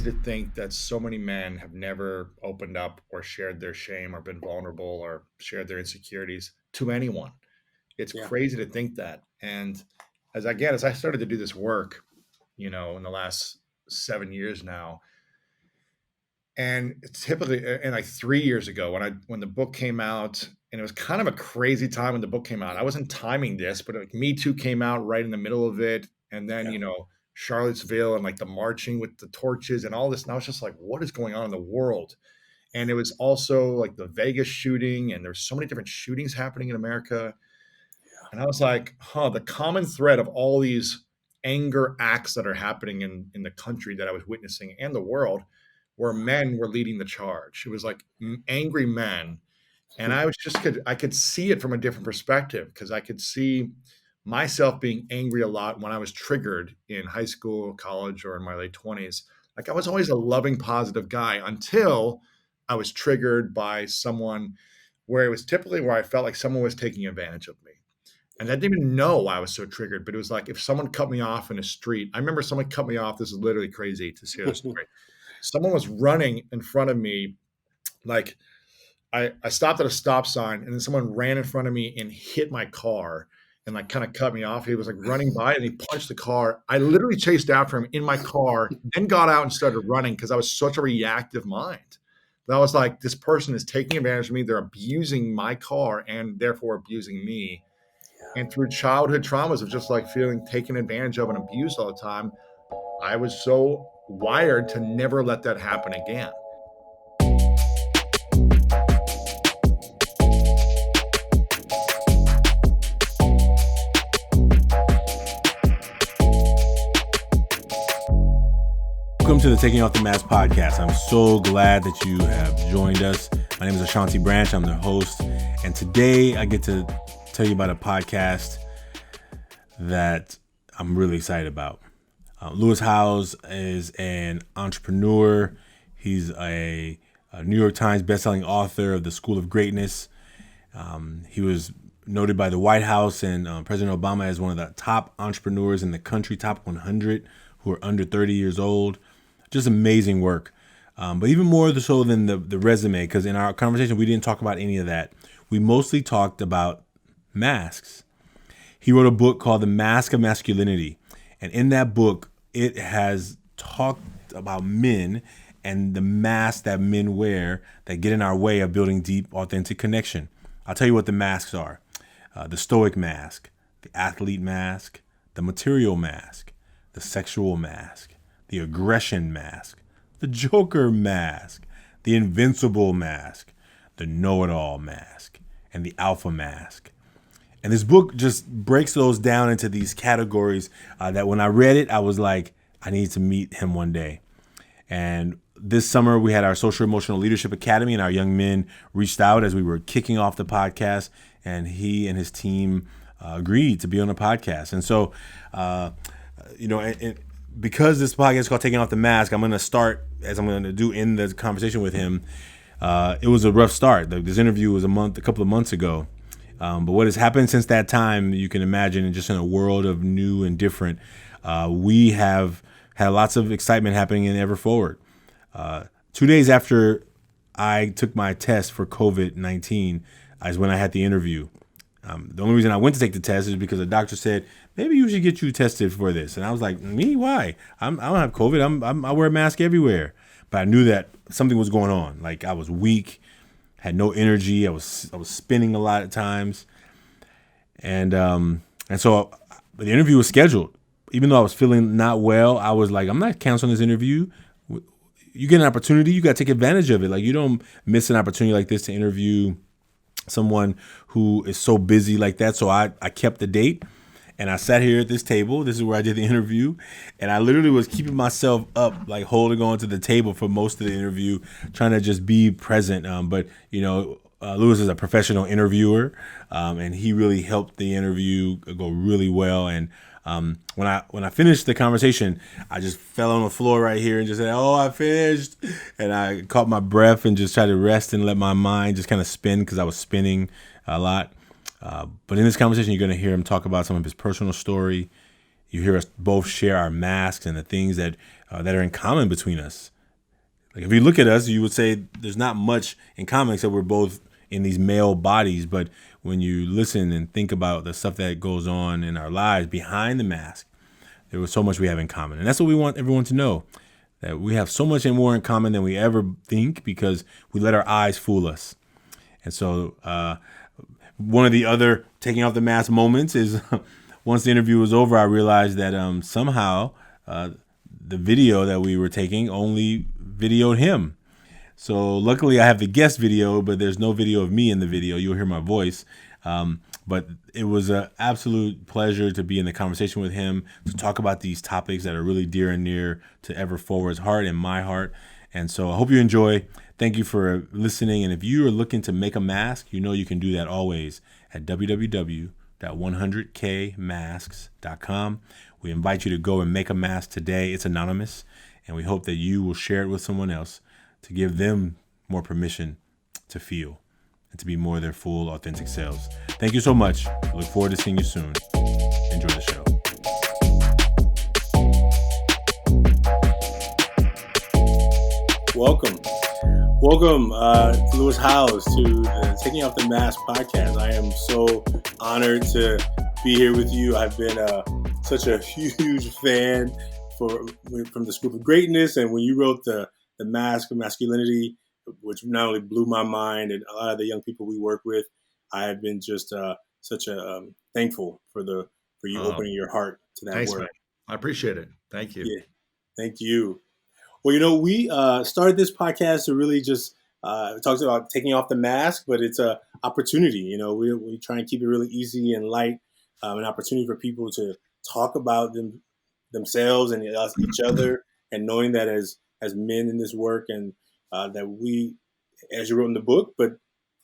crazy to think that so many men have never opened up or shared their shame or been vulnerable or shared their insecurities to anyone. It's Yeah. crazy to think that. And as I started to do this work, in the last 7 years now, and it's typically, and like 3 years ago when the book came out, and it was kind of a crazy time when the book came out. I wasn't timing this, but like Me Too came out right in the middle of it, and then Yeah. Charlottesville and like the marching with the torches and all this. And I was just like, what is going on in the world? And it was also like the Vegas shooting, and there's so many different shootings happening in America. And I was like, the common thread of all these anger acts that are happening in the country that I was witnessing and the world, where men were leading the charge. It was like angry men. And I could see it from a different perspective, because I could see myself being angry a lot when I was triggered in high school, college, or in my late 20s. Like, I was always a loving, positive guy until I was triggered by someone, where it was typically where I felt like someone was taking advantage of me. And I didn't even know why I was so triggered, but it was like if someone cut me off in a street. I remember someone cut me off. This is literally crazy to share this story. Someone was running in front of me. Like, I stopped at a stop sign, and then someone ran in front of me and hit my car and like kind of cut me off. He was like running by and he punched the car. I literally chased after him in my car, then got out and started running, because I was such a reactive mind. That I was like, this person is taking advantage of me. They're abusing my car and therefore abusing me. And through childhood traumas of just like feeling taken advantage of and abused all the time, I was so wired to never let that happen again. Welcome to the Taking Off the Mask podcast. I'm so glad that you have joined us. My name is Ashanti Branch. I'm the host. And today I get to tell you about a podcast that I'm really excited about. Lewis Howes is an entrepreneur. He's a New York Times bestselling author of The School of Greatness. He was noted by the White House and President Obama as one of the top entrepreneurs in the country, top 100 who are under 30 years old. Just amazing work. But even more so than the resume, because in our conversation, we didn't talk about any of that. We mostly talked about masks. He wrote a book called The Mask of Masculinity. And in that book, it has talked about men and the masks that men wear that get in our way of building deep, authentic connection. I'll tell you what the masks are. The stoic mask, the athlete mask, the material mask, the sexual mask, the aggression mask, the joker mask, the invincible mask, the know-it-all mask, and the alpha mask. And this book just breaks those down into these categories that when I read it, I was like, I need to meet him one day. And this summer, we had our Social Emotional Leadership Academy, and our young men reached out as we were kicking off the podcast, and he and his team agreed to be on the podcast. And so, because this podcast is called Taking Off the Mask, I'm going to start, as I'm going to do in the conversation with him. It was a rough start. This interview was a couple of months ago. But what has happened since that time, you can imagine, just in a world of new and different, we have had lots of excitement happening in Ever Forward. 2 days after I took my test for COVID-19 is when I had the interview. The only reason I went to take the test is because the doctor said, maybe you should get you tested for this. And I was like, me? Why? I don't have COVID. I wear a mask everywhere. But I knew that something was going on. Like, I was weak, had no energy. I was spinning a lot at times. And so the interview was scheduled. Even though I was feeling not well, I was like, I'm not canceling this interview. You get an opportunity, you got to take advantage of it. Like, you don't miss an opportunity like this to interview someone who is so busy like that. So I kept the date, and I sat here at this table. This is where I did the interview, and I literally was keeping myself up, like holding on to the table for most of the interview, trying to just be present. But Lewis is a professional interviewer, and he really helped the interview go really well. And when I finished the conversation, I just fell on the floor right here and just said, "Oh, I finished!" And I caught my breath and just tried to rest and let my mind just kind of spin, because I was spinning a lot. But in this conversation, you're going to hear him talk about some of his personal story. You hear us both share our masks and the things that are in common between us. Like if you look at us, you would say there's not much in common except we're both in these male bodies. But when you listen and think about the stuff that goes on in our lives behind the mask, there was so much we have in common. And that's what we want everyone to know, that we have so much more in common than we ever think because we let our eyes fool us. And so one of the other taking off the mask moments is once the interview was over, I realized that somehow the video that we were taking only videoed him. So luckily I have the guest video, but there's no video of me in the video. You'll hear my voice. But it was an absolute pleasure to be in the conversation with him, to talk about these topics that are really dear and near to Ever Forward's heart and my heart. And so I hope you enjoy. Thank you for listening. And if you are looking to make a mask, you know you can do that always at www.100kmasks.com. We invite you to go and make a mask today. It's anonymous. And we hope that you will share it with someone else to give them more permission to feel and to be more their full, authentic selves. Thank you so much. I look forward to seeing you soon. Enjoy the show. Welcome, Lewis Howes, to the Taking Off the Mask podcast. I am so honored to be here with you. I've been such a huge fan from the School of Greatness, and when you wrote the Mask of Masculinity, which not only blew my mind and a lot of the young people we work with, I have been just such a thankful for you opening your heart to that thanks, work. Man. I appreciate it. Thank you. Yeah, thank you. Well, we started this podcast to really just talk about taking off the mask, but it's an opportunity. We try and keep it really easy and light, an opportunity for people to talk about themselves and each other, and knowing that as men in this work, and that we, as you wrote in the book, but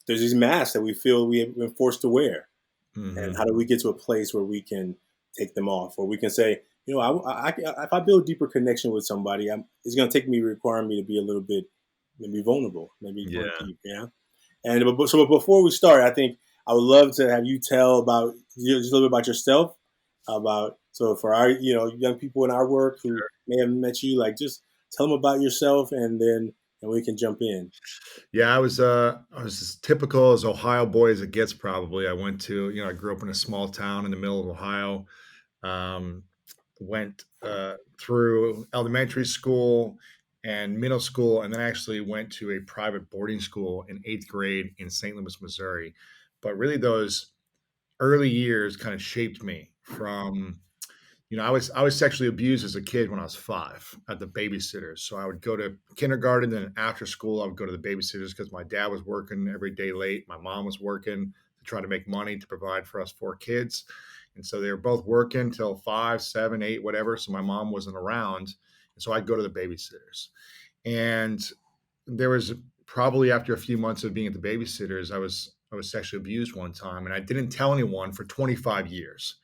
there's these masks that we feel we have been forced to wear. Mm-hmm. And how do we get to a place where we can take them off, or we can say, if I build a deeper connection with somebody, it's going to require me to be a little bit maybe vulnerable, maybe deep, And so before we start, I think I would love to have you tell about just a little bit about yourself, so for our young people in our work who may have met you, like just tell them about yourself, and we can jump in. Yeah, I was as typical as Ohio boy as it gets. Probably I went to I grew up in a small town in the middle of Ohio. Went through elementary school and middle school, and then actually went to a private boarding school in 8th grade in St. Louis, Missouri. But really those early years kind of shaped me from, I was sexually abused as a kid when I was 5 at the babysitters. So I would go to kindergarten, and after school I would go to the babysitters because my dad was working every day late. My mom was working to try to make money to provide for us 4 kids. And so they were both working till 5, 7, 8, whatever. So my mom wasn't around. And so I'd go to the babysitters. And there was probably, after a few months of being at the babysitters, I was sexually abused one time. And I didn't tell anyone for 25 years.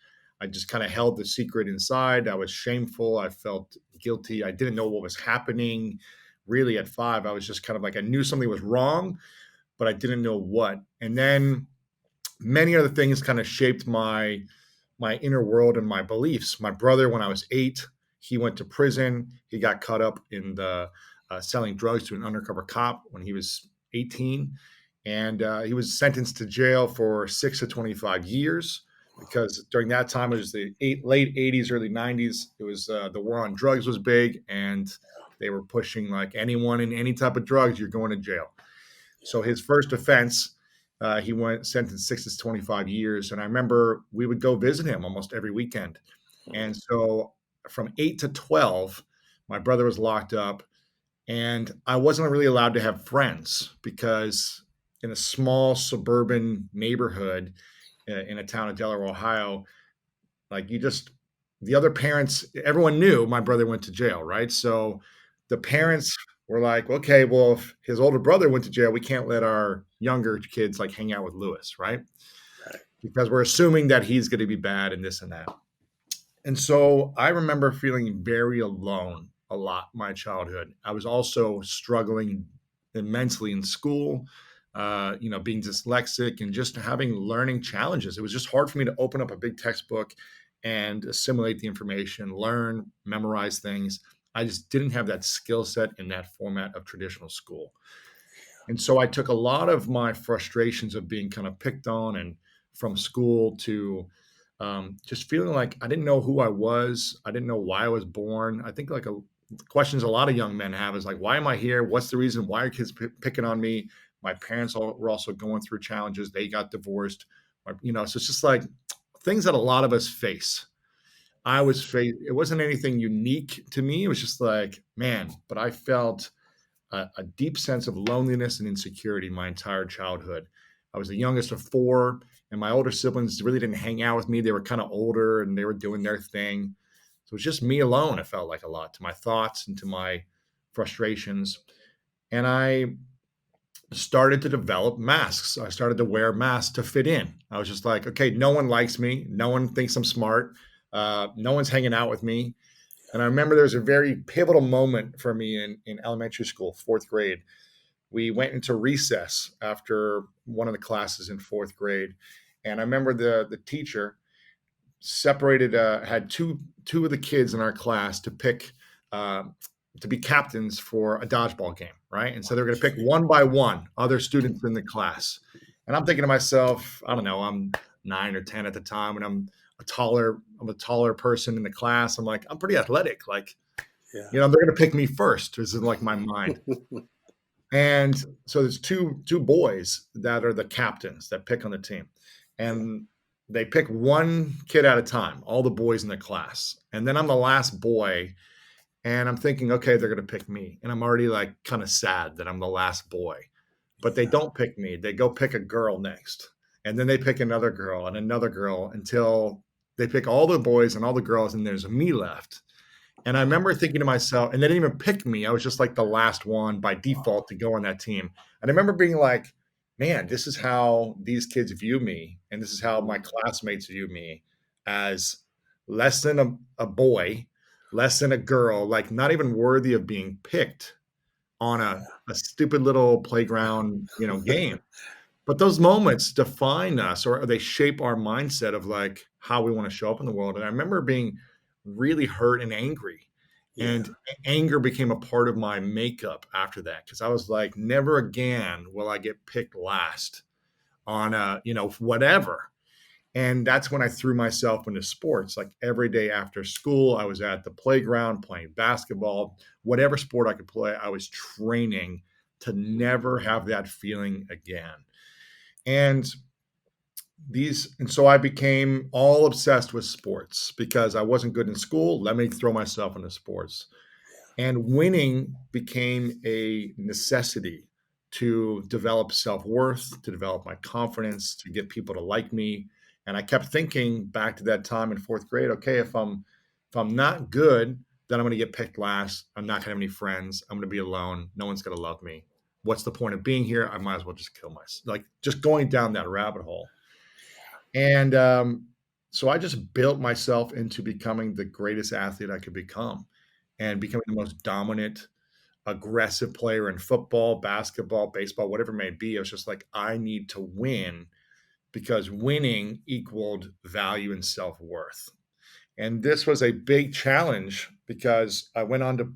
I just kind of held the secret inside. I was shameful. I felt guilty. I didn't know what was happening. Really at 5, I was just kind of like, I knew something was wrong, but I didn't know what. And then many other things kind of shaped my inner world and my beliefs. My brother, when I was 8, he went to prison. He got caught up in the selling drugs to an undercover cop when he was 18. And he was sentenced to jail for 6 to 25 years because during that time, it was the late 80s, early 90s. It was the war on drugs was big, and they were pushing like anyone in any type of drugs, you're going to jail. So his first offense, he went sentenced 6 to 25 years. And I remember we would go visit him almost every weekend. And so from 8 to 12, my brother was locked up, and I wasn't really allowed to have friends because in a small suburban neighborhood in a town of Delaware, Ohio, like the other parents, everyone knew my brother went to jail, right? So the parents were like, okay, well, if his older brother went to jail, we can't let our younger kids like hang out with Lewis, right? Because we're assuming that he's going to be bad and this and that. And so I remember feeling very alone a lot in my childhood. I was also struggling immensely in school, being dyslexic and just having learning challenges. It was just hard for me to open up a big textbook and assimilate the information, learn, memorize things. I just didn't have that skill set in that format of traditional school. And so I took a lot of my frustrations of being kind of picked on and from school to just feeling like I didn't know who I was. I didn't know why I was born. I think like questions a lot of young men have is like, why am I here? What's the reason? Why are kids picking on me? My parents were also going through challenges. They got divorced. So it's just like things that a lot of us face. It wasn't anything unique to me. It was just like, man, but I felt a deep sense of loneliness and insecurity my entire childhood. I was the youngest of four, and my older siblings really didn't hang out with me. They were kind of older and they were doing their thing. So it was just me alone, it felt like a lot, to my thoughts and to my frustrations. And I started to develop masks. I started to wear masks to fit in. I was just like, okay, no one likes me. No one thinks I'm smart. No one's hanging out with me. And I remember there was a very pivotal moment for me in elementary school, fourth grade. We went into recess after one of the classes in fourth grade. And I remember the teacher separated, had two of the kids in our class to pick, uh, to be captains for a dodgeball game, right? And so they're going to pick one by one other students in the class. And I'm thinking to myself, I don't know, I'm 9 or 10 at the time, and I'm a taller person in the class. I'm like, I'm pretty athletic. Like, Yeah. they're going to pick me first. This is like my mind. And so there's two boys that are the captains that pick on the team. And they pick one kid at a time, all the boys in the class. And then I'm the last boy. And I'm thinking, okay, they're going to pick me. And I'm already like kind of sad that I'm the last boy. But they don't pick me. They go pick a girl next. And then they pick another girl and another girl until they pick all the boys and all the girls, and there's me left. And I remember thinking to myself, and they didn't even pick me. I was just like the last one by default to go on that team. And I remember being like, man, this is how these kids view me. And this is how my classmates view me, as less than a boy, less than a girl, like not even worthy of being picked on a stupid little playground, game. But those moments define us, or they shape our mindset of like how we want to show up in the world. And I remember being really hurt and angry. Yeah. And anger became a part of my makeup after that, because I was like, never again will I get picked last on whatever. And that's when I threw myself into sports. Like every day after school, I was at the playground playing basketball, whatever sport I could play, I was training to never have that feeling again. And so I became all obsessed with sports because I wasn't good in school. Let me throw myself into sports. And winning became a necessity to develop self-worth, to develop my confidence, to get people to like me. And I kept thinking back to that time in fourth grade, okay, if I'm not good, then I'm going to get picked last. I'm not going to have any friends. I'm going to be alone. No one's going to love me. What's the point of being here? I might as well just kill myself. Like just going down that rabbit hole. And so I just built myself into becoming the greatest athlete I could become, and becoming the most dominant, aggressive player in football, basketball, baseball, whatever it may be. I was just like, I need to win, because winning equaled value and self-worth. And this was a big challenge because I went on to,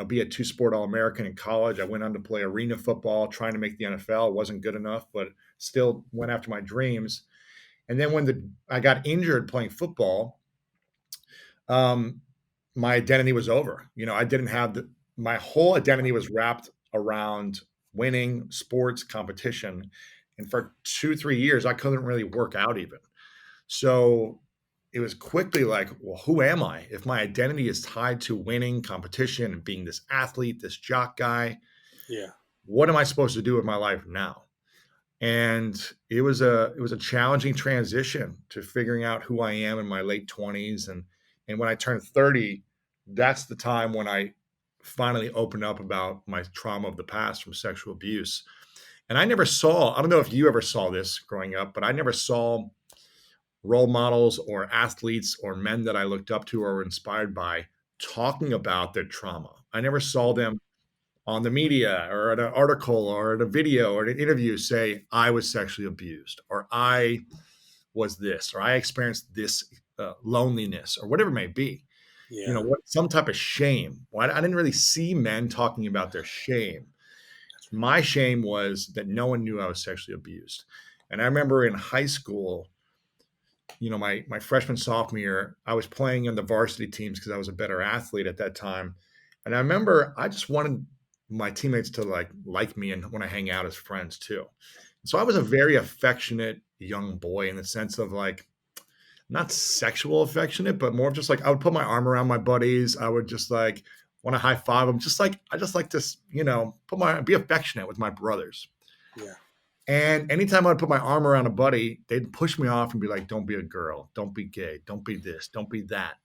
be a two-sport All-American in college. I went on to play arena football, trying to make the NFL. It wasn't good enough, but still went after my dreams. And then when I got injured playing football, um, my identity was over. I didn't have my whole identity was wrapped around winning, sports, competition. And for 2, 3 years, I couldn't really work out even. So it was quickly like, well, who am I? If my identity is tied to winning, competition, and being this athlete, this jock guy, Yeah. what am I supposed to do with my life now? And it was a challenging transition to figuring out who I am in my late 20s. And when I turned 30, that's the time when I finally opened up about my trauma of the past from sexual abuse. And I don't know if you ever saw this growing up, but I never saw role models or athletes or men that I looked up to or were inspired by talking about their trauma. I never saw them on the media or at an article or at a video or an interview say, I was sexually abused, or I was this, or I experienced this loneliness, or whatever it may be. Yeah. some type of shame. Well, I didn't really see men talking about their shame. My shame was that no one knew I was sexually abused. And I remember in high school, my freshman, sophomore year, I was playing on the varsity teams because I was a better athlete at that time. And I remember I just wanted my teammates to like me and want to hang out as friends too. So I was a very affectionate young boy in the sense of not sexual affectionate, but more of just I would put my arm around my buddies. I would just want to high five them. I just like to, be affectionate with my brothers. Yeah. And anytime I'd put my arm around a buddy, they'd push me off and be like, "Don't be a girl. Don't be gay. Don't be this. Don't be that."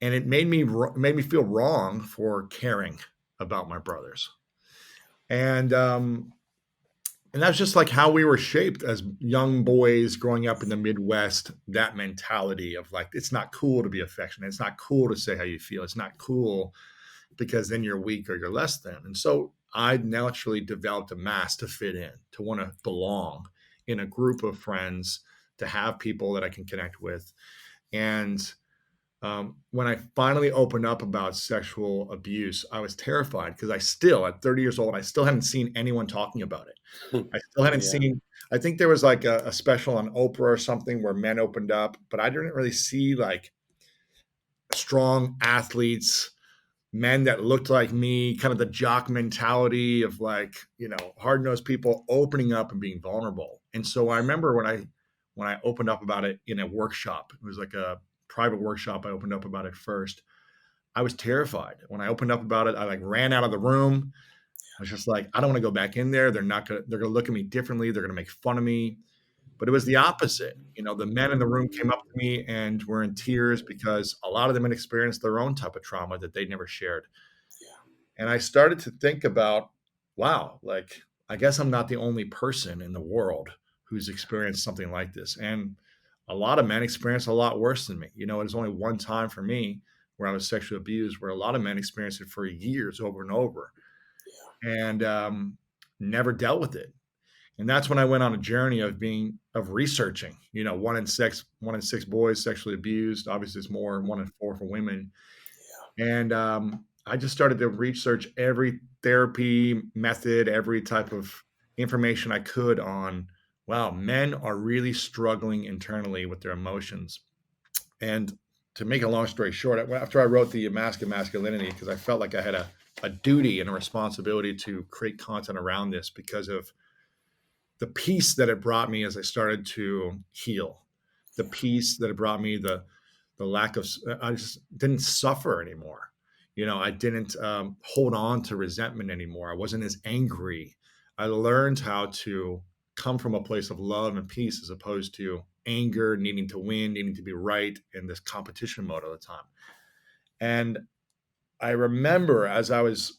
And it made me feel wrong for caring about my brothers. And that's just how we were shaped as young boys growing up in the Midwest. That mentality of it's not cool to be affectionate. It's not cool to say how you feel. It's not cool because then you're weak or you're less than. And so I naturally developed a mask to fit in, to want to belong in a group of friends, to have people that I can connect with. And when I finally opened up about sexual abuse, I was terrified because at 30 years old, I still hadn't seen anyone talking about it. I still hadn't Yeah. seen, I think there was a special on Oprah or something where men opened up, but I didn't really see strong athletes, men that looked like me, kind of the jock mentality of hard-nosed people opening up and being vulnerable. And so I remember when I opened up about it in a workshop, it was like a private workshop. I opened up about it first. I was terrified. When I opened up about it, I ran out of the room. I was just I don't want to go back in there. They're gonna look at me differently. They're gonna make fun of me. But it was the opposite. The men in the room came up to me and were in tears because a lot of them had experienced their own type of trauma that they'd never shared. And I started to think about, wow, I guess I'm not the only person in the world who's experienced something like this. And a lot of men experience a lot worse than me. It was only one time for me where I was sexually abused, where a lot of men experienced it for years over and over and never dealt with it. And that's when I went on a journey of researching, one in six boys sexually abused. Obviously it's more, one in four for women. And I just started to research every therapy method, every type of information I could on, wow, men are really struggling internally with their emotions. And to make a long story short, after I wrote the Mask of Masculinity, because I felt like I had a duty and a responsibility to create content around this because of the peace that it brought me as I started to heal, the peace that it brought me, the lack of, I just didn't suffer anymore. I didn't hold on to resentment anymore. I wasn't as angry. I learned how to come from a place of love and peace as opposed to anger, needing to win, needing to be right, in this competition mode all the time. And I remember as I was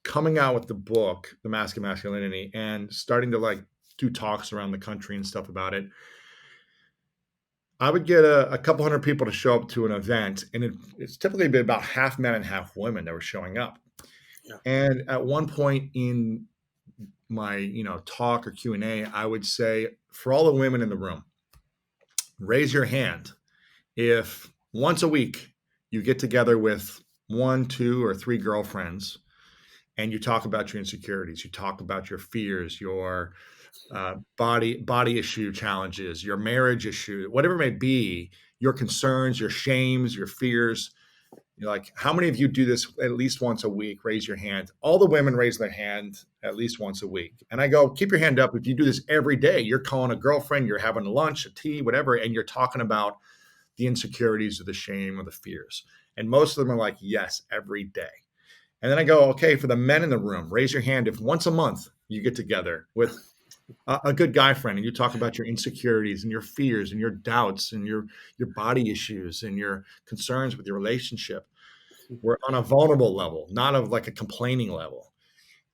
coming out with the book, The Mask of Masculinity, and starting to do talks around the country and stuff about it, I would get a couple hundred people to show up to an event, and it's typically been about half men and half women that were showing up. Yeah. And at one point in my talk or Q&A, I would say, for all the women in the room, raise your hand if once a week you get together with 1, 2, or 3 girlfriends and you talk about your insecurities, you talk about your fears, your body issue challenges, your marriage issue, whatever it may be, your concerns, your shames, your fears. How many of you do this at least once a week? Raise your hand. All the women raise their hand at least once a week. And I go, keep your hand up if you do this every day. You're calling a girlfriend, you're having lunch, a tea, whatever, and you're talking about the insecurities or the shame or the fears. And most of them are like, yes, every day. And then I go, okay, for the men in the room, raise your hand if once a month you get together with a good guy friend and you talk about your insecurities and your fears and your doubts and your body issues and your concerns with your relationship. We're on a vulnerable level, not of a complaining level.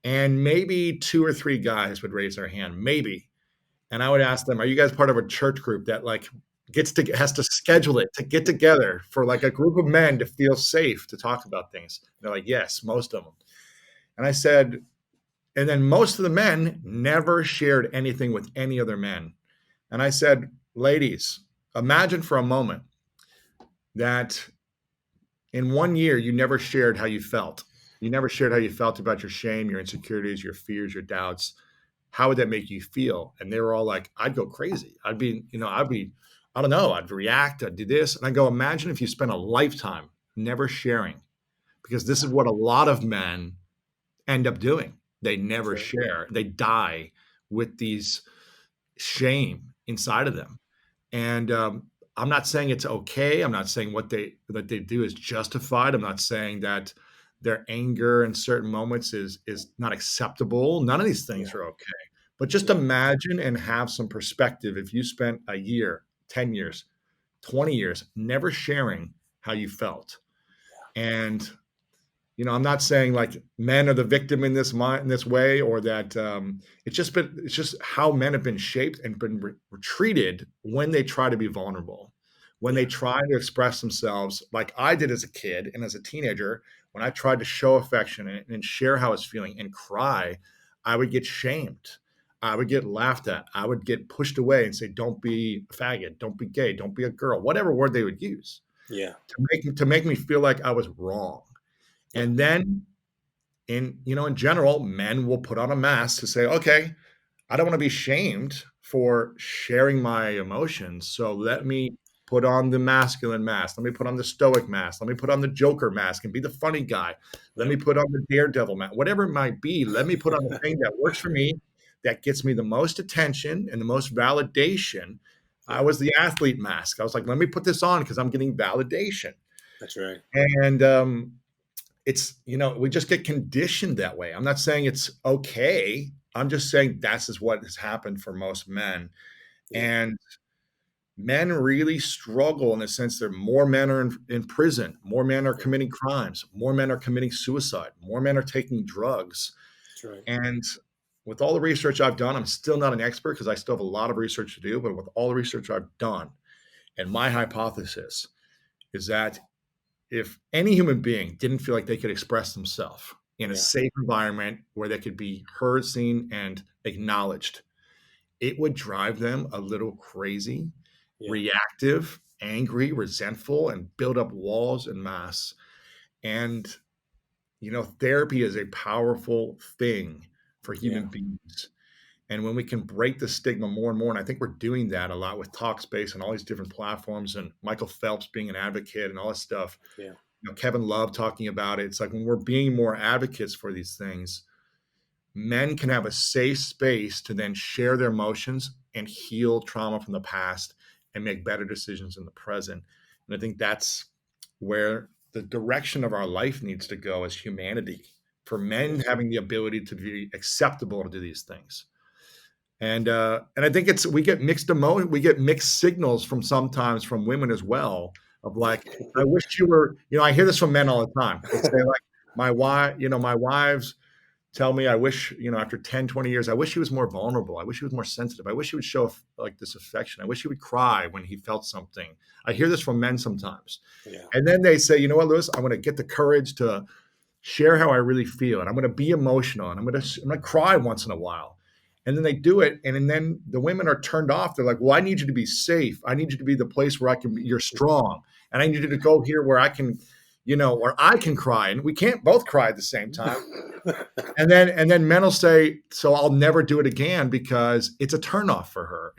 And maybe 2 or 3 guys would raise their hand, maybe. And I would ask them, are you guys part of a church group that has to schedule it to get together for a group of men to feel safe to talk about things? And they're like, yes, most of them. And I said, and then most of the men never shared anything with any other men. And I said, ladies, imagine for a moment that In 1 year, you never shared how you felt. You never shared how you felt about your shame, your insecurities, your fears, your doubts. How would that make you feel? And they were all like, I'd go crazy. I don't know, I'd react, I'd do this. And I go, imagine if you spent a lifetime never sharing, because this is Yeah, what a lot of men end up doing. They that's never right. share. They die with these shame inside of them. And I'm not saying it's okay. I'm not saying what they do is justified. I'm not saying that their anger in certain moments is not acceptable. None of these things Yeah, are okay. But just yeah, imagine and have some perspective if you spent a year, 10 years, 20 years never sharing how you felt. And I'm not saying like men are the victim in this way, or that it's just how men have been shaped and been treated when they try to be vulnerable, when they yeah, try to express themselves, like I did as a kid and as a teenager. When I tried to show affection and share how I was feeling and cry, I would get shamed. I would get laughed at. I would get pushed away and say, "Don't be a faggot. Don't be gay. Don't be a girl." Whatever word they would use yeah, to make me feel like I was wrong. yeah, And then in general, men will put on a mask to say, okay, I don't want to be shamed for sharing my emotions. So let me put on the masculine mask. Let me put on the stoic mask. Let me put on the Joker mask and be the funny guy. Let yeah, me put on the daredevil mask. Whatever it might be, let me put on the thing that works for me, that gets me the most attention and the most validation. I yeah. was the athlete mask. I was like, let me put this on because I'm getting validation. That's right. And we just get conditioned that way. I'm not saying it's okay. I'm just saying that's is what has happened for most men. Yeah, And men really struggle in the sense that more men are in prison, more men are yeah, committing crimes, more men are committing suicide, more men are taking drugs. that's right. And with all the research I've done, I'm still not an expert because I still have a lot of research to do, but with all the research I've done, and my hypothesis is that if any human being didn't feel like they could express themselves in a Yeah, safe environment where they could be heard, seen, and acknowledged, it would drive them a little crazy, yeah, reactive, angry, resentful, and build up walls en masse. And, therapy is a powerful thing for yeah, human beings. And when we can break the stigma more and more, and I think we're doing that a lot with Talkspace and all these different platforms, and Michael Phelps being an advocate and all this stuff, yeah, Kevin Love talking about it. It's like when we're being more advocates for these things, men can have a safe space to then share their emotions and heal trauma from the past and make better decisions in the present. And I think that's where the direction of our life needs to go as humanity, for men yes, having the ability to be acceptable to do these things. And I think it's we get mixed signals from sometimes from women as well, of like, I wish you were, I hear this from men all the time. They say like, my wives tell me, I wish, after 10, 20 years, I wish he was more vulnerable. I wish he was more sensitive. I wish he would show like this affection. I wish he would cry when he felt something. I hear this from men sometimes. yeah, And then they say, you know what, Lewis, I'm going to get the courage to share how I really feel, and I'm going to be emotional, and I'm going to cry once in a while. And then they do it, and then the women are turned off. They're like, "Well, I need you to be safe. I need you to be the place where you're strong, and I need you to go here where I can, where I can cry, and we can't both cry at the same time." And then men will say, "So I'll never do it again because it's a turnoff for her.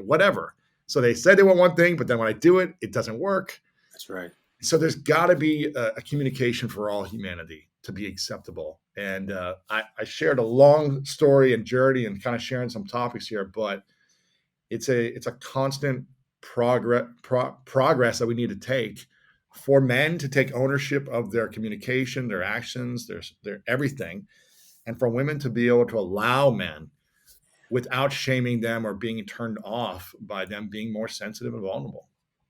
Whatever." So they say they want one thing, but then when I do it, it doesn't work. that's right. So there's got to be a communication for all humanity to be acceptable. And I shared a long story and journey and kind of sharing some topics here, but it's a constant progress that we need to take for men to take ownership of their communication, their actions, their everything, and for women to be able to allow men without shaming them or being turned off by them being more sensitive and vulnerable.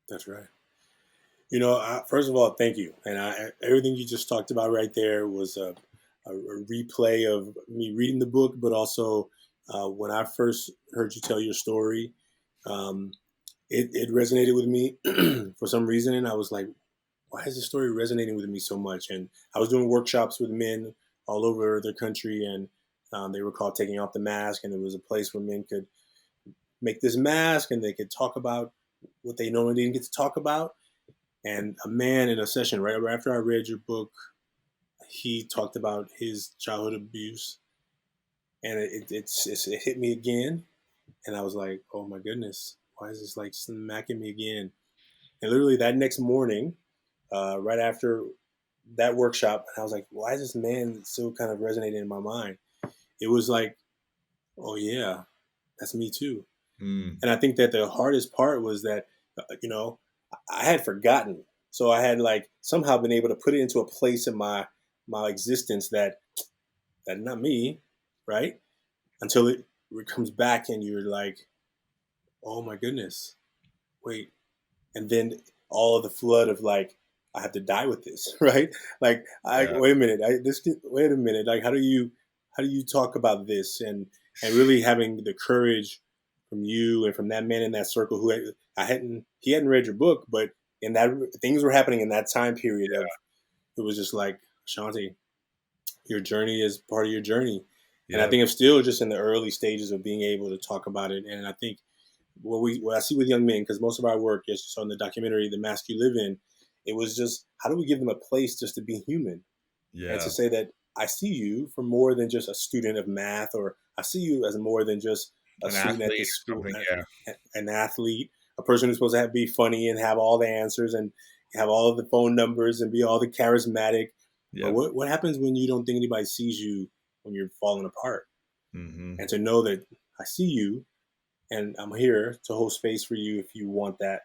That's right. First of all, thank you. And everything you just talked about right there was a replay of me reading the book, but also when I first heard you tell your story, um, it resonated with me for some reason. And I was like, why is this story resonating with me so much? And I was doing workshops with men all over the country, and they were called Taking Off the Mask. And it was a place where men could make this mask and they could talk about what they normally didn't get to talk about. And a man in a session right after I read your book, he talked about his childhood abuse, and it hit me again. And I was like, oh my goodness, why is this like smacking me again? And literally that next morning, right after that workshop, I was like, why is this man still kind of resonating in my mind? It was like, oh yeah, that's me too. Mm, And I think that the hardest part was that, I had forgotten. So I had like somehow been able to put it into a place in my existence that not me, right? Until it comes back and you're like, oh my goodness, wait. And then all of the flood of like, I have to die with this, right? Like, I yeah, wait a minute, wait a minute. Like, how do you talk about this and really having the courage from you and from that man in that circle who he hadn't read your book, but in that things were happening in that time period of it was just like Ashanti, your journey is part of your journey. And I yeah, think I'm still just in the early stages of being able to talk about it. And I think what I see with young men, because most of our work, as you saw in the documentary, The Mask You Live In, it was just how do we give them a place just to be human and to yeah. say that I see you for more than just a student of math, or I see you as more than just a An student at athlete this or school, something. Yeah, an athlete, a person who's supposed to be funny and have all the answers and have all of the phone numbers and be all the charismatic. But yep. what happens when you don't think anybody sees you when you're falling apart? Hmm. And to know that I see you and I'm here to hold space for you if you want that.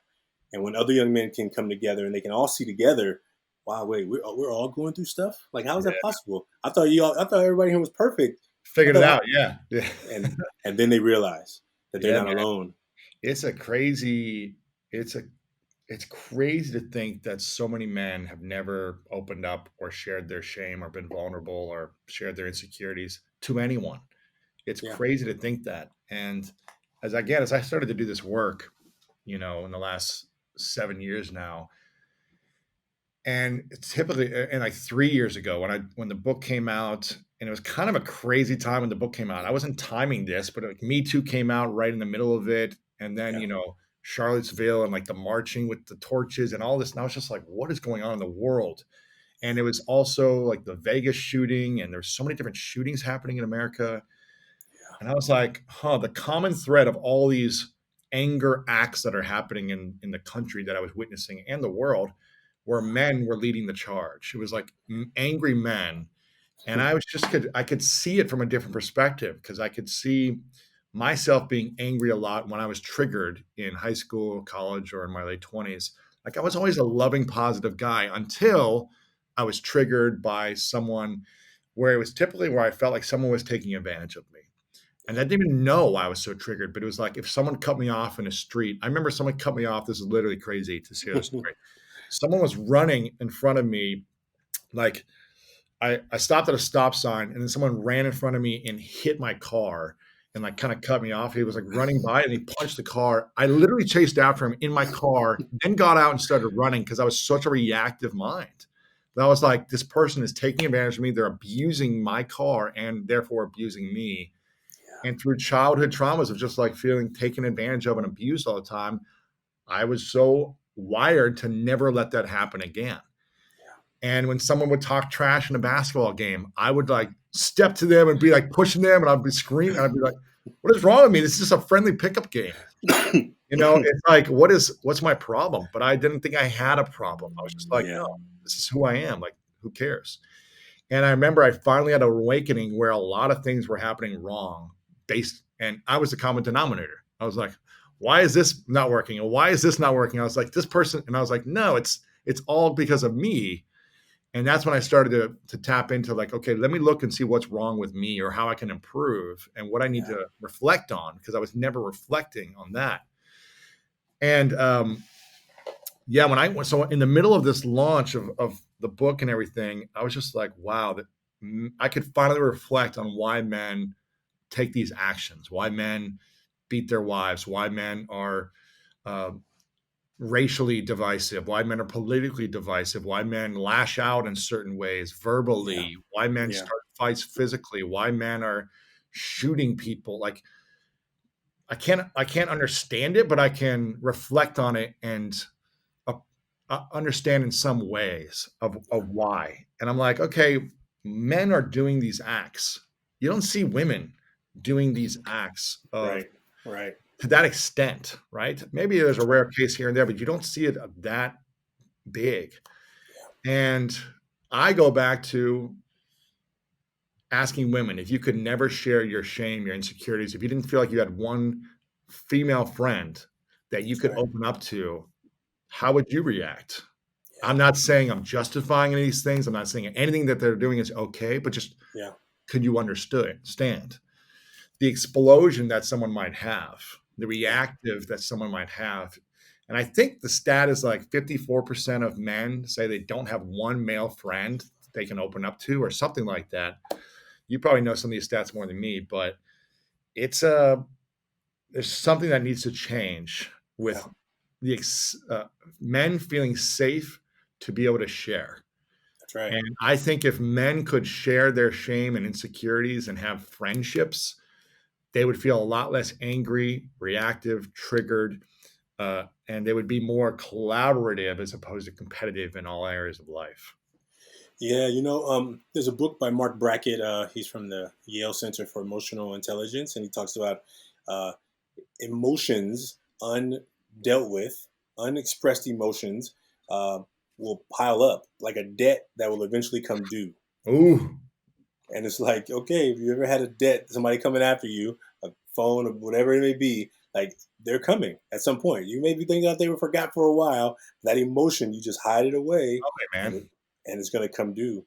And when other young men can come together and they can all see together, wow, wait, we're all going through stuff. Like, how is that Yeah, possible? I thought everybody here was perfect. I figured it thought, out. Yeah, yeah, and then they realize that they're yeah, not man. alone. It's a crazy. It's a. It's crazy to think that so many men have never opened up or shared their shame or been vulnerable or shared their insecurities to anyone. It's Yeah, crazy to think that. And as I started to do this work, in the last 7 years now, and it's typically, and like 3 years ago when the book came out, and it was kind of a crazy time when the book came out. I wasn't timing this, but like Me Too came out right in the middle of it, and then yeah, Charlottesville and like the marching with the torches and all this, and I was just like, what is going on in the world? And it was also like the Vegas shooting, and there's so many different shootings happening in America. And I was like, the common thread of all these anger acts that are happening in the country that I was witnessing and the world, where men were leading the charge. It was like angry men. And I could see it from a different perspective, because I could see myself being angry a lot when I was triggered in high school, college, or in my late 20s. Like, I was always a loving, positive guy until I was triggered by someone, where it was typically where I felt like someone was taking advantage of me. And I didn't even know why I was so triggered, but it was like if someone cut me off in a street. I remember someone cut me off. This is literally crazy to hear this story. Someone was running in front of me, like I stopped at a stop sign, and then someone ran in front of me and hit my car and like kind of cut me off. He was like running by and he punched the car. I literally chased after him in my car, then got out and started running because I was such a reactive mind. That I was like, this person is taking advantage of me. They're abusing my car and therefore abusing me. And through childhood traumas of just like feeling taken advantage of and abused all the time, I was so wired to never let that happen again. And when someone would talk trash in a basketball game, I would like step to them and be like pushing them, and I'd be screaming. I'd be like, "What is wrong with me? This is just a friendly pickup game." It's like, what's my problem? But I didn't think I had a problem. I was just like, yeah, no, this is who I am. Like, who cares? And I remember I finally had an awakening where a lot of things were happening wrong, and I was the common denominator. I was like, why is this not working? And why is this not working? I was like, this person, and I was like, no, it's all because of me. And that's when I started to tap into like, okay, let me look and see what's wrong with me or how I can improve and what I need yeah, to reflect on, because I was never reflecting on that. And yeah, so in the middle of this launch of the book and everything, I was just like, wow, that I could finally reflect on why men take these actions, why men beat their wives, why men are uh, racially divisive, why men are politically divisive, why men lash out in certain ways yeah, verbally, why men yeah, start fights physically, why men are shooting people. Like, I can't understand it, but I can reflect on it and understand in some ways of why. And I'm like, okay, men are doing these acts. You don't see women doing these acts of Right. Right. to that extent, right? Maybe there's a That's right. rare case here and there, but you don't see it that big. And I go back to asking women if you could never share your shame, your insecurities, if you didn't feel like you had one female friend that you That's could right. open up to, how would you react? Yeah. I'm not saying I'm justifying any of these things. I'm not saying anything that they're doing is okay, but just Yeah. could you understand the explosion that someone might have, the Yeah. reactive that someone might have? And I think the stat is like 54% of men say they don't have one male friend they can open up to, or something like that. You probably know some of these stats more than me, but it's there's something that needs to change Yeah. with the men feeling safe to be able to share. That's right. And I think if men could share their shame and insecurities and have friendships, they would feel a lot less angry, reactive, triggered, and they would be more collaborative as opposed to competitive in all areas of life. Yeah, there's a book by Mark Brackett. He's from the Yale Center for Emotional Intelligence, and he talks about uh, emotions undealt with, unexpressed emotions uh, will pile up like a debt that will eventually come due. Ooh, And it's like, okay, if you ever had a debt, somebody coming after you, a phone or whatever it may be, like they're coming at some point. You may be thinking that they were forgot for a while. That emotion, you just hide it away, okay, and man. it's going to come due.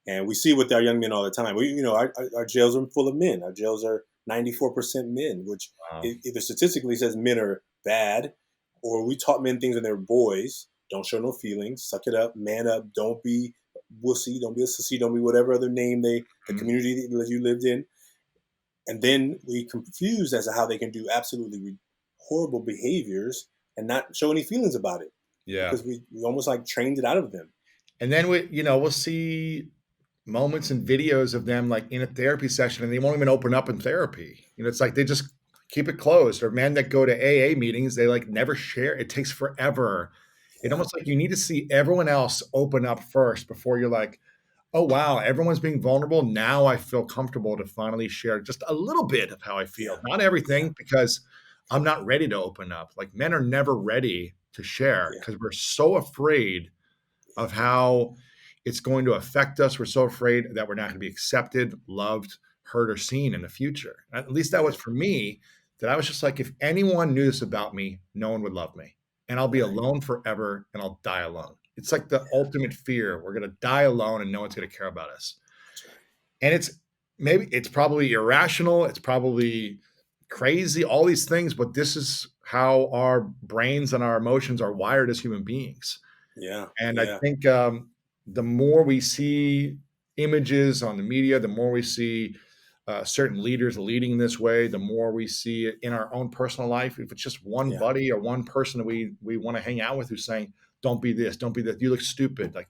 And we see with our young men all the time. Our jails are full of men. Our jails are 94% men, which Wow. either statistically says men are bad, or we taught men things when they were boys. Don't show no feelings. Suck it up. Man up. Don't be wussy. Don't be a sissy. Don't be whatever other name the Mhm. community that you lived in. And then we confused as to how they can do absolutely horrible behaviors and not show any feelings about it Yeah. because we almost like trained it out of them. And then we'll see moments and videos of them like in a therapy session and they won't even open up in therapy. It's like they just keep it closed. Or men that go to AA meetings, they like never share. It takes forever. It Yeah. almost like you need to see everyone else open up first before you're like, oh wow, everyone's being vulnerable. Now I feel comfortable to finally share just a little bit of how I Yeah. feel. Not Yeah. everything, because I'm not ready to open up. Like men are never ready to share Yeah. because we're so afraid of how it's going to affect us. We're so afraid that we're not going to be accepted, loved, heard, or seen in the future. At least that was Yeah. for me, that I was just like, if anyone knew this about me, no one would love me. And I'll be Right. alone forever and I'll die alone. It's like the ultimate fear. We're going to die alone and no one's going to care about us. That's right. And it's probably irrational. It's probably crazy, all these things, but this is how our brains and our emotions are wired as human beings. Yeah. And I Yeah. think the more we see images on the media, the more we see certain leaders leading this way, the more we see it in our own personal life. If it's just one Yeah. buddy or one person that we want to hang out with who's saying, "Don't be this, don't be that," you look stupid. Like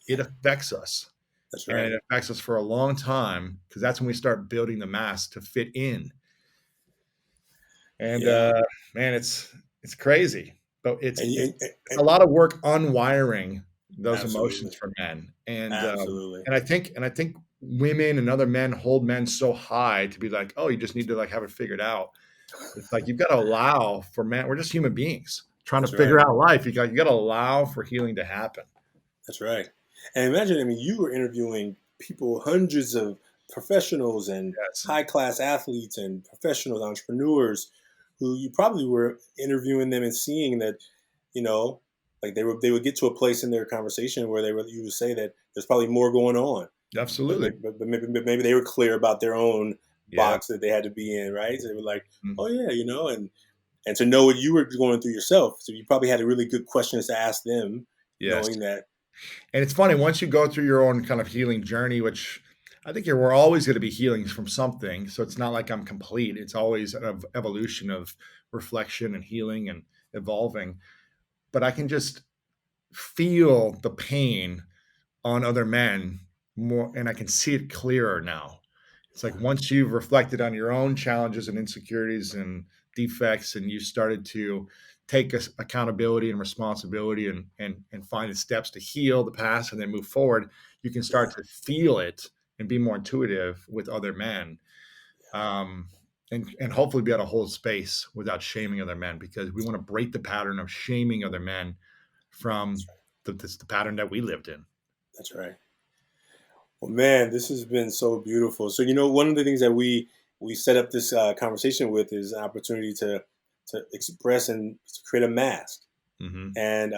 it Yeah. affects us, That's and right. it affects us for a long time because that's when we start building the mask to fit in. And Yeah. man, it's crazy, but it's And, it's and, and, it's and a lot of work unwiring those emotions absolutely. for men, and Absolutely. I think women and other men hold men so high to be like, oh, you just need to like have it figured out. It's like you've got to allow for men. We're just human beings trying to That's figure right. out life. You got to allow for healing to happen. That's right. And imagine, I mean, you were interviewing people, hundreds of professionals and Yes, high class athletes and professional entrepreneurs who you probably were interviewing them and seeing that, you know, like they would get to a place in their conversation where you would say that there's probably more going on. But, absolutely. maybe they were clear about their own Yeah. box that they had to be in, right? So they were like, Mhm. oh yeah, and to know what you were going through yourself. So you probably had a really good questions to ask them, Yes. knowing that, And it's funny, once you go through your own kind of healing journey, which I think we're always going to be healing from something. So it's not like I'm complete. It's always an evolution of reflection and healing and evolving. But I can just feel the pain on other men more, and I can see it clearer now. It's like yeah, once you've reflected on your own challenges and insecurities and defects, and you started to take accountability and responsibility and find the steps to heal the past and then move forward, you can start to feel it and be more intuitive with other men. And hopefully be able to hold space without shaming other men, because we want to break the pattern of shaming other men from the pattern that we lived in. That's right. Well, man, this has been so beautiful. So, one of the things that we set up this conversation with is an opportunity to express and to create a mask. Mm-hmm. And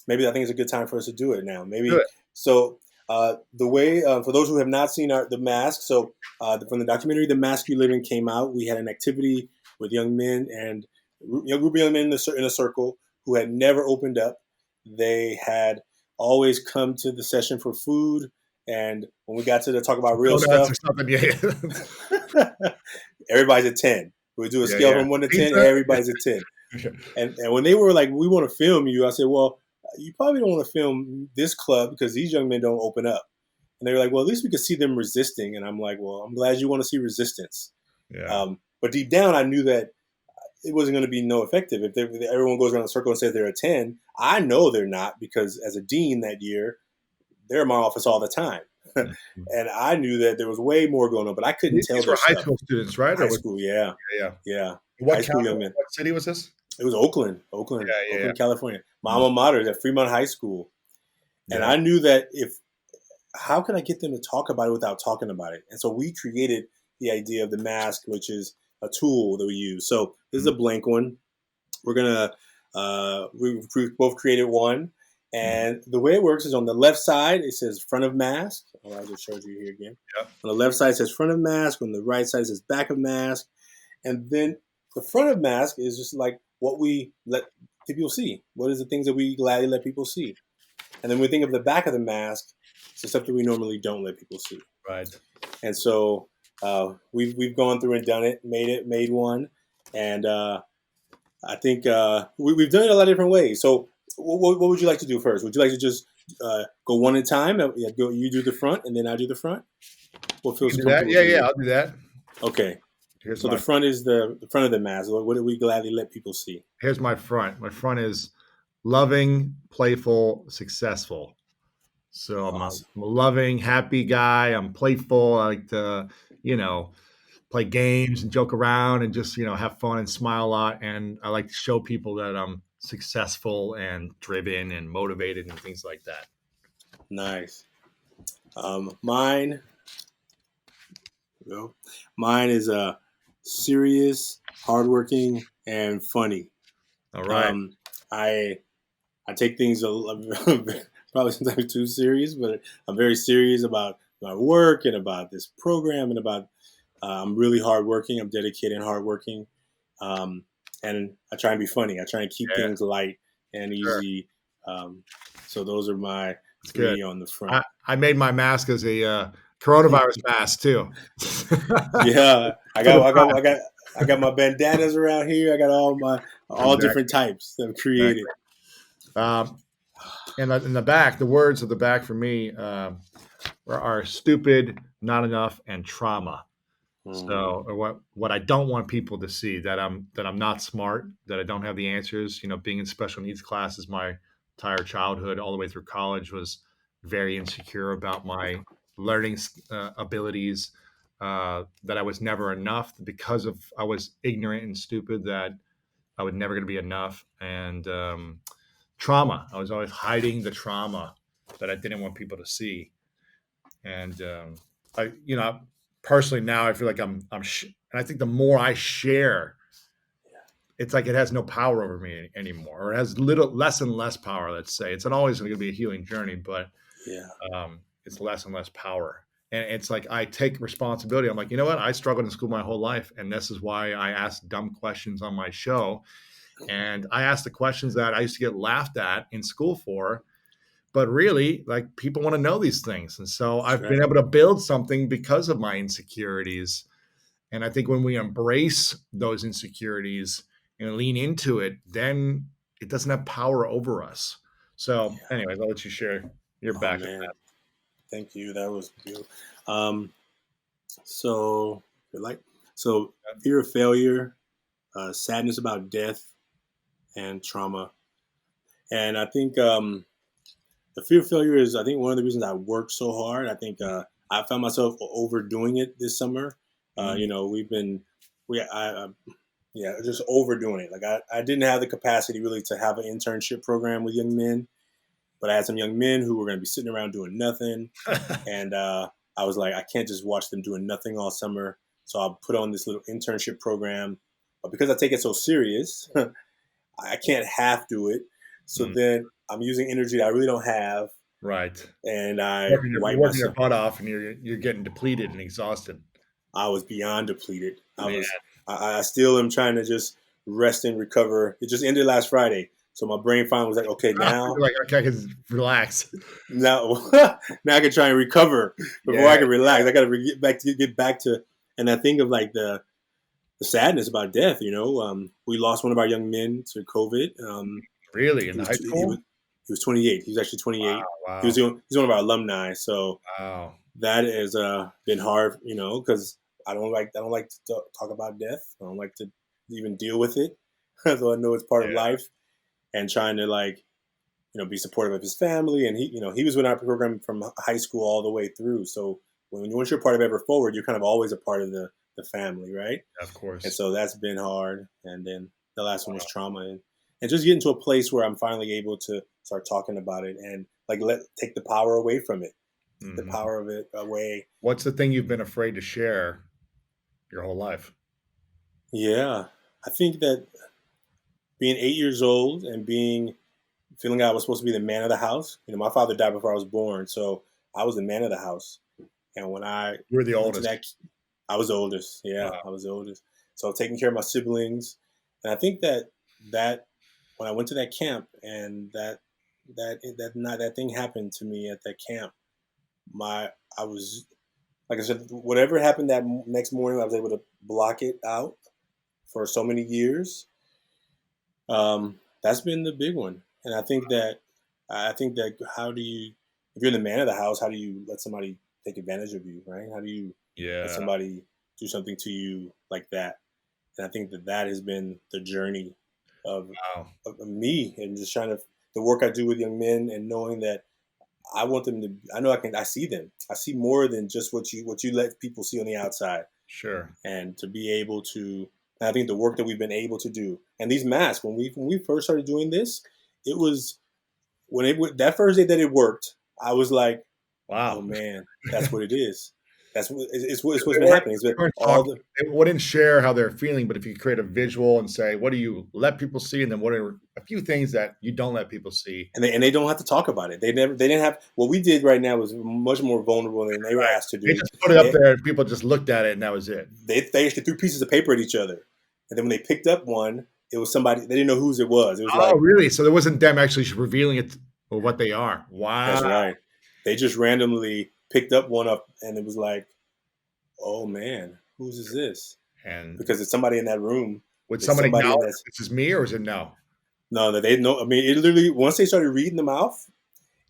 maybe I think it's a good time for us to do it now. Maybe Good. so. The way for those who have not seen the mask, so from the documentary "The Mask You Live In" came out, we had an activity with young men and a group of young men in a circle who had never opened up. They had always come to the session for food, and when we got to talk about real stuff, everybody's a 10. We do a scale from 1 to 10. Everybody's a 10. And when they were like, "We want to film you," I said, "Well, you probably don't want to film this club because these young men don't open up." And they were like, "Well, at least we could see them resisting." And I'm like, "Well, I'm glad you want to see resistance." Yeah. But deep down, I knew that it wasn't going to be no effective. If everyone goes around the circle and says they're a 10, I know they're not, because as a dean that year, they're in my office all the time. And I knew that there was way more going on, but I couldn't tell. These were high school students, right? High school, yeah. What city was this? It was Oakland, California. My alma mater is at Fremont High School. And I knew that how can I get them to talk about it without talking about it? And so we created the idea of the mask, which is a tool that we use. So this is a blank one. We're going to, we both created one. And the way it works is on the left side, it says front of mask. I just showed you here again. Yep. On the left side, it says front of mask. On the right side, it says back of mask. And then the front of mask is just like what we let people see. What is the things that we gladly let people see? And then we think of the back of the mask, it's something we normally don't let people see. Right. And so we've gone through and done it, made one. And I think we've done it a lot of different ways. So what would you like to do first? Would you like to just go one at a time? You do the front, and then I do the front? What feels comfortable? Yeah, I'll do that. Okay. So the front is the front of the mask. What do we gladly let people see? Here's my front. My front is loving, playful, successful. So I'm a loving, happy guy. I'm playful. I like to, play games and joke around and just, have fun and smile a lot. And I like to show people that I'm successful and driven and motivated and things like that. Nice. Mine is serious, hardworking, and funny. All right. I take things probably sometimes too serious, but I'm very serious about my work and about this program and about I'm really hardworking. I'm dedicated and hardworking. And I try and be funny. I try and keep things light and easy. So those are my three on the front. I made my mask as a coronavirus mask too. Yeah, I got my bandanas around here. I got all different types that I've created. And in the back, the words of the back for me are stupid, not enough, and trauma. So what I don't want people to see, that I'm not smart, that I don't have the answers. Being in special needs classes my entire childhood all the way through college, was very insecure about my learning abilities, that I was never enough because I was ignorant and stupid, that I was never going to be enough. And trauma, I was always hiding the trauma that I didn't want people to see. And personally now I feel like and I think the more I share, it's like it has no power over me anymore, or it has less and less power. Let's say it's not always going to be a healing journey, but it's less and less power. And it's like I take responsibility. I'm like, you know what? I struggled in school my whole life, and this is why I ask dumb questions on my show. And I ask the questions that I used to get laughed at in school for. But really, like, people want to know these things. And so I've been able to build something because of my insecurities. And I think when we embrace those insecurities and lean into it, then it doesn't have power over us. So anyways, I'll let you share your back. Thank you. That was beautiful. So fear of failure, sadness about death, and trauma. And I think the fear of failure is, I think, one of the reasons I worked so hard. I think I found myself overdoing it this summer. Mm. We've been, yeah, just overdoing it. Like I didn't have the capacity really to have an internship program with young men, but I had some young men who were going to be sitting around doing nothing. And I was like, I can't just watch them doing nothing all summer. So I'll put on this little internship program. But because I take it so serious, I can't half do it. So Mm. then I'm using energy that I really don't have, Right. and I You're wipe working your myself. butt off, and you're getting depleted and exhausted. I was beyond depleted. Man. I still am trying to just rest and recover. It just ended last Friday. So my brain finally was like, okay, You're like, "Okay, I can relax." now, now I can try and recover before Yeah, I can relax. I got to get back to, and I think of like the sadness about death. We lost one of our young men to COVID. really? In He was high t- he was school? he was 28. He was actually Wow, 28. wow, He's one of our alumni. So wow. that has been hard, because I don't like to talk about death. I don't like to even deal with it, so I know it's part of Yeah, life. And trying to be supportive of his family, and he was with our program from high school all the way through. So once you're part of Ever Forward, you're kind of always a part of the family, right? of And course. so that's been hard. And then the last one was trauma, and just getting to a place where I'm finally able to start talking about it and like take the power away from it, the Mhm. power of it away. What's the thing you've been afraid to share your whole life? Yeah, I think that being 8 years old and feeling like I was supposed to be the man of the house. My father died before I was born, so I was the man of the house. And when I You were the went to oldest. that, I was the oldest. Yeah, Wow, I was the oldest. So taking care of my siblings, and I think that when I went to that camp and that thing happened to me at that camp, I was, like I said, whatever happened that next morning, I was able to block it out for so many years. That's been the big one, and I think that how do you, if you're the man of the house, how do you let somebody take advantage of you, right? How do you let yeah, somebody do something to you like that? And I think that has been the journey of, wow. of me, and just trying to, the work I do with young men, and knowing that I want them to. I know I see them. I see more than just what you let people see on the outside, Sure. and to be able to. And I think the work that we've been able to do, and these masks, when we first started doing this, it was that first day that it worked, I was like, oh Wow. man, that's what it is. That's what it's 'Cause what's been happening. It's they been weren't all talking the they wouldn't share how they're feeling, but if you create a visual and say, "What do you let people see?" And then what are a few things that you don't let people see? and they don't have to talk about it. They didn't have, what we did right now was much more vulnerable than they were Right. asked to They do. just put it up They there and people just looked at it and that was it. they actually threw pieces of paper at each other, and then when they picked up one, it was somebody they didn't know whose it was. It was Oh, like, really? So it wasn't them actually revealing it or what they are. that's Wow. right. They just randomly picked up one up, and it was like, oh man, whose is this? And Because it's somebody in that room. would It's somebody somebody in acknowledge that. if this is me or is it no? No, that they know. I mean, it literally, once they started reading them off,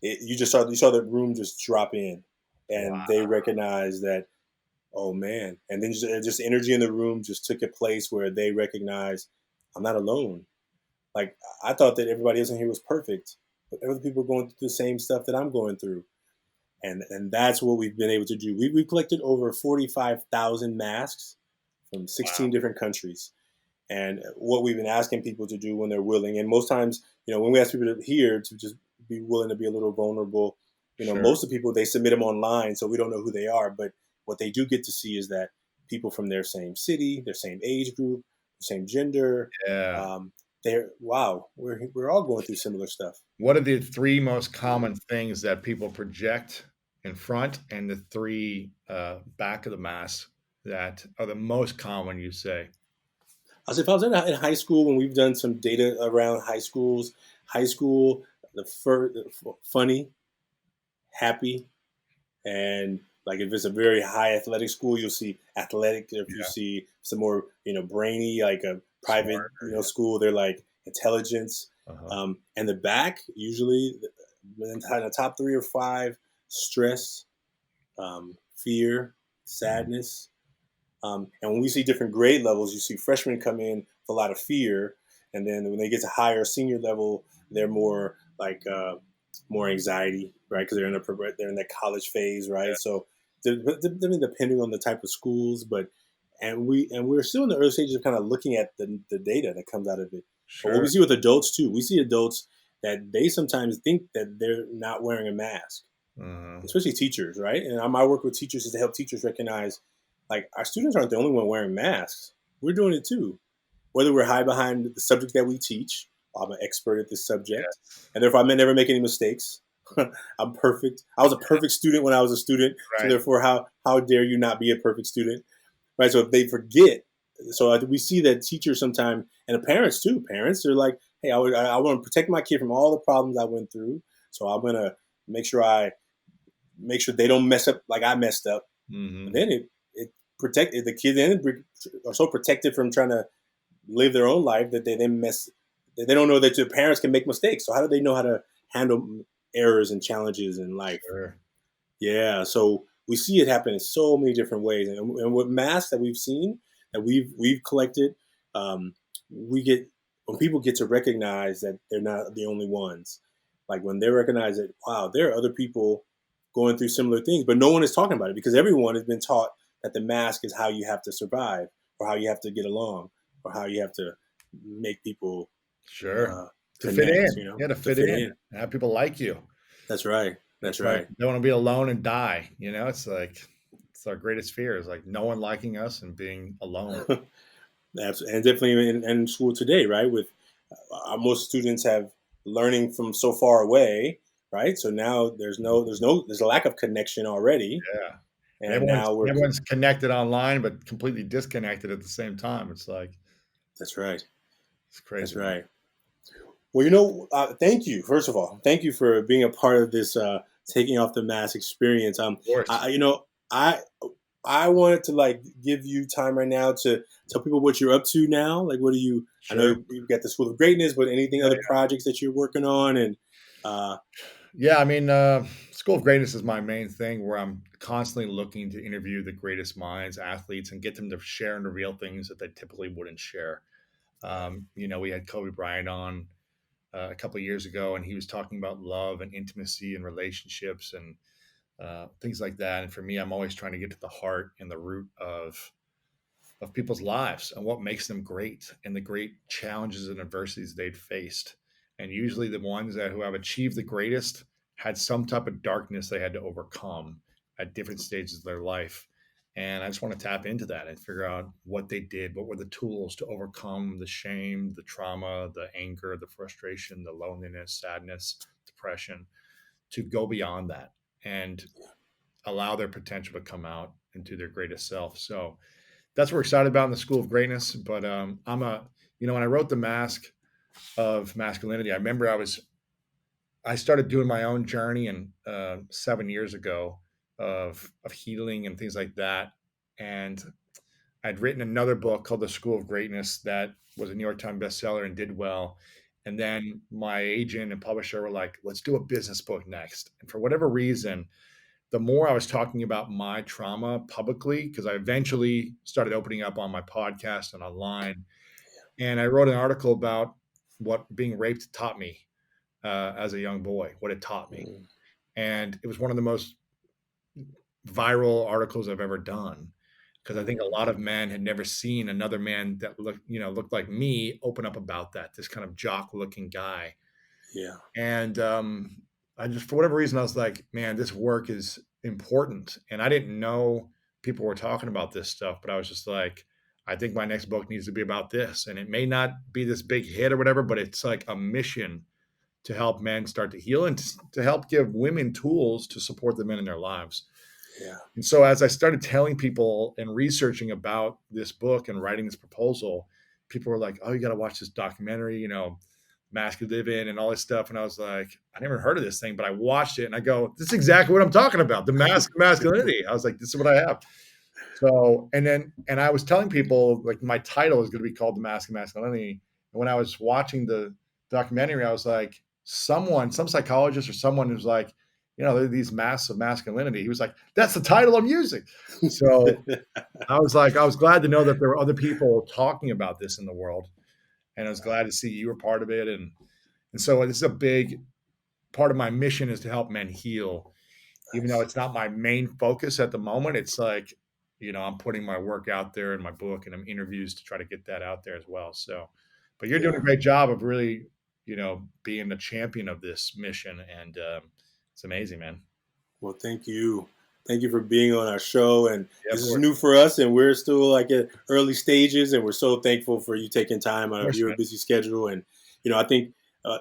you saw the room just drop in, and Wow. they recognized that, oh man, and then just energy in the room just took a place where they recognized, I'm not alone. Like, I thought that everybody else in here was perfect, but other people are going through the same stuff that I'm going through, and that's what we've been able to do. We collected over 45,000 masks from 16 different countries. And what we've been asking people to do when they're willing, and most times, when we ask people here to just be willing to be a little vulnerable, Sure. most of the people, they submit them online, so we don't know who they are. But what they do get to see is that people from their same city, their same age group, same gender, Yeah. they're, wow, we're all going through similar stuff. What are the 3 most common things that people project in front and the 3, back of the mask that are the most common, you say? I was, if I was in high school, when we've done some data around high school, the funny, happy, and like if it's a very high athletic school, you'll see athletic. If you Yeah, see some more, brainy, like a private, smarter, school, they're like intelligence. yeah. Uh-huh. And the back, usually in the top 3 or 5, stress, fear, sadness. And when we see different grade levels, you see freshmen come in with a lot of fear, And then when they get to higher senior level, they're more like more anxiety, right? Because they're in that college phase, right? So depending on the type of schools, but we're still in the early stages of kind of looking at the data that comes out of it. But what we Sure. see with adults too, we see adults that they sometimes think that they're not wearing a mask, Uh, especially teachers, right? And my work with teachers is to help teachers recognize, like, our students aren't the only one wearing masks. We're doing it too. Whether we're high behind the subject that we teach, I'm an expert at this subject, yes. and therefore I may never make any mistakes. I'm perfect. I was a perfect student when I was a student, so Right. therefore, how dare you not be a perfect student, right? So if they forget, so we see that teachers sometimes, and the parents too. Parents are like, hey, I want to protect my kid from all the problems I went through, so I'm gonna make sure they don't mess up like I messed up. And Hmm. then it protect the kids then are so protected from trying to live their own life that they don't know that their parents can make mistakes. So how do they know how to handle errors and challenges in life? Sure. Yeah, so we see it happen in so many different ways, and with masks that we've seen that we've collected, we get when people get to recognize that they're not the only ones. Like when they recognize that, wow, there are other people going through similar things, but no one is talking about it because everyone has been taught that the mask is how you have to survive, or how you have to get along, or how you have to make people Sure. uh, To fit connect. in. Yeah, to To fit fit in in. and have people like you. That's right. That's It's like right. they want to be alone and die. It's like it's our greatest fear is like no one liking us and being alone. And definitely in school today, right? With most students have learning from so far away, right? So now there's a lack of connection already, Yeah. And and now everyone's connected online, but completely disconnected at the same time. It's like that's right, it's that's crazy, man. right. Well, thank you. First of all, thank you for being a part of this taking off the mask experience. Of course. I, you know, I wanted to like give you time right now to tell people what you're up to now. Like, what do you? I Sure. know you've got the School of Greatness, but anything Yeah, other projects that you're working on, and uh, yeah. I mean, School of Greatness is my main thing where I'm constantly looking to interview the greatest minds, athletes, and get them to share and reveal things that they typically wouldn't share. We had Kobe Bryant on a couple of years ago, and he was talking about love and intimacy and relationships and things like that. And for me, I'm always trying to get to the heart and the root of people's lives and what makes them great and the great challenges and adversities they'd faced. And usually, the ones who have achieved the greatest had some type of darkness they had to overcome at different stages of their life. And I just want to tap into that and figure out what they did, what were the tools to overcome the shame, the trauma, the anger, the frustration, the loneliness, sadness, depression, to go beyond that and allow their potential to come out into their greatest self. So that's what we're excited about in the School of Greatness. But when I wrote the Mask of Masculinity, I remember I started doing my own journey and 7 years ago of healing and things like that, and I'd written another book called The School of Greatness that was a New York Times bestseller and did well. And then my agent and publisher were like, let's do a business book next. And for whatever reason, the more I was talking about my trauma publicly, because I eventually started opening up on my podcast and online, and I wrote an article about what being raped taught me as a young boy, what it taught me. mm, And it was one of the most viral articles I've ever done because I think a lot of men had never seen another man that looked like me open up about that. This kind of jock looking guy, yeah, and I just for whatever reason I was like, man, this work is important, and I didn't know people were talking about this stuff, but I was just like, I think my next book needs to be about this, and it may not be this big hit or whatever, but it's like a mission to help men start to heal and to help give women tools to support the men in their lives. yeah, And so as I started telling people and researching about this book and writing this proposal, people were like, "Oh, you got to watch this documentary, Mask You Live In and all this stuff." And I was like, I never heard of this thing, but I watched it and I go, this is exactly what I'm talking about. The mask of masculinity. I was like, this is what I have. So, and I was telling people like my title is going to be called The Mask of Masculinity. And when I was watching the documentary, I was like, some psychologist or someone who's like, there are these masks of masculinity. He was like, that's the title I'm using. So I was glad to know that there were other people talking about this in the world. and I was glad to see you were part of it. And so this is a big part of my mission is to help men heal, even though Nice. it's not my main focus at the moment. It's like, I'm putting my work out there in my book and I'm interviews to try to get that out there as well. So, but you're doing a Yeah. great job of really, being the champion of this mission. And it's amazing, man. Well, thank you. Thank you for being on our show. And Yeah, this of is course. new for us, and we're still like at early stages. And we're so thankful for you taking time out Of of course, your man. busy schedule. And I think,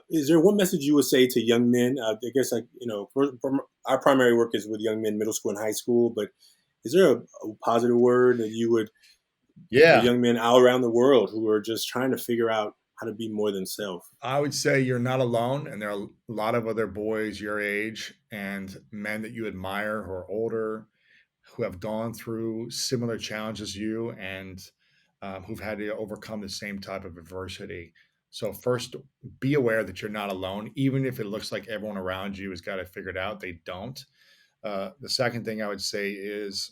is there one message you would say to young men? I guess, like, our primary work is with young men, middle school and high school. But is there a positive word that you would for Yeah. young men all around the world who are just trying to figure out how to be more than self? I would say you're not alone, and there are a lot of other boys your age and men that you admire who are older, who have gone through similar challenges as you, and who've had to overcome the same type of adversity. So first, be aware that you're not alone, even if it looks like everyone around you has got it figured out. They don't. The second thing I would say is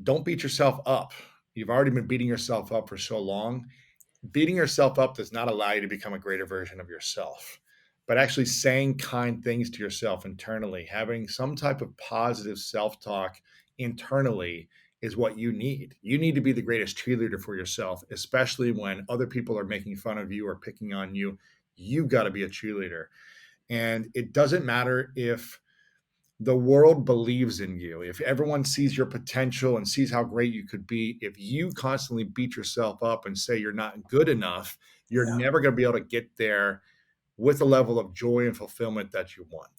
don't beat yourself up. You've already been beating yourself up for so long. Beating yourself up does not allow you to become a greater version of yourself, but actually saying kind things to yourself internally, having some type of positive self-talk internally is what you need. You need to be the greatest cheerleader for yourself, especially when other people are making fun of you or picking on you. You've got to be a cheerleader. And it doesn't matter if the world believes in you. If everyone sees your potential and sees how great you could be, if you constantly beat yourself up and say you're not good enough, you're Yeah. never going to be able to get there with the level of joy and fulfillment that you want.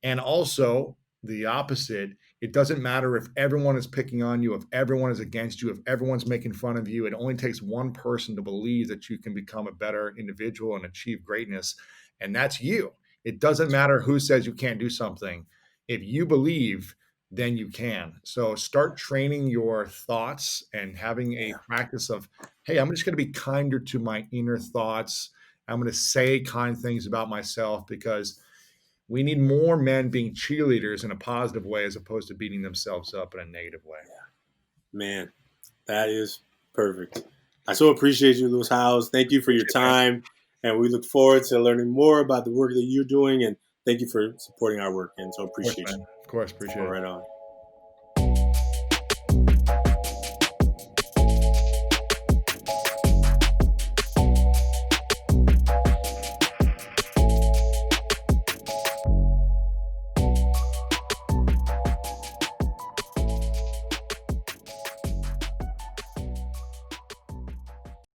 And also, the opposite, it doesn't matter if everyone is picking on you, if everyone is against you, if everyone's making fun of you. It only takes one person to believe that you can become a better individual and achieve greatness, and that's you. It doesn't matter who says you can't do something. If you believe, then you can. So start training your thoughts and having a Yeah. practice of, hey, I'm just going to be kinder to my inner thoughts. I'm going to say kind things about myself because we need more men being cheerleaders in a positive way as opposed to beating themselves up in a negative way. Man, that is perfect. I so appreciate you, Lewis Howes. Thank you for your Appreciate it, man. time. And we look forward to learning more about the work that you're doing. And thank you for supporting our work. And so Of course, appreciate man. you. Of course, appreciate All it. right on.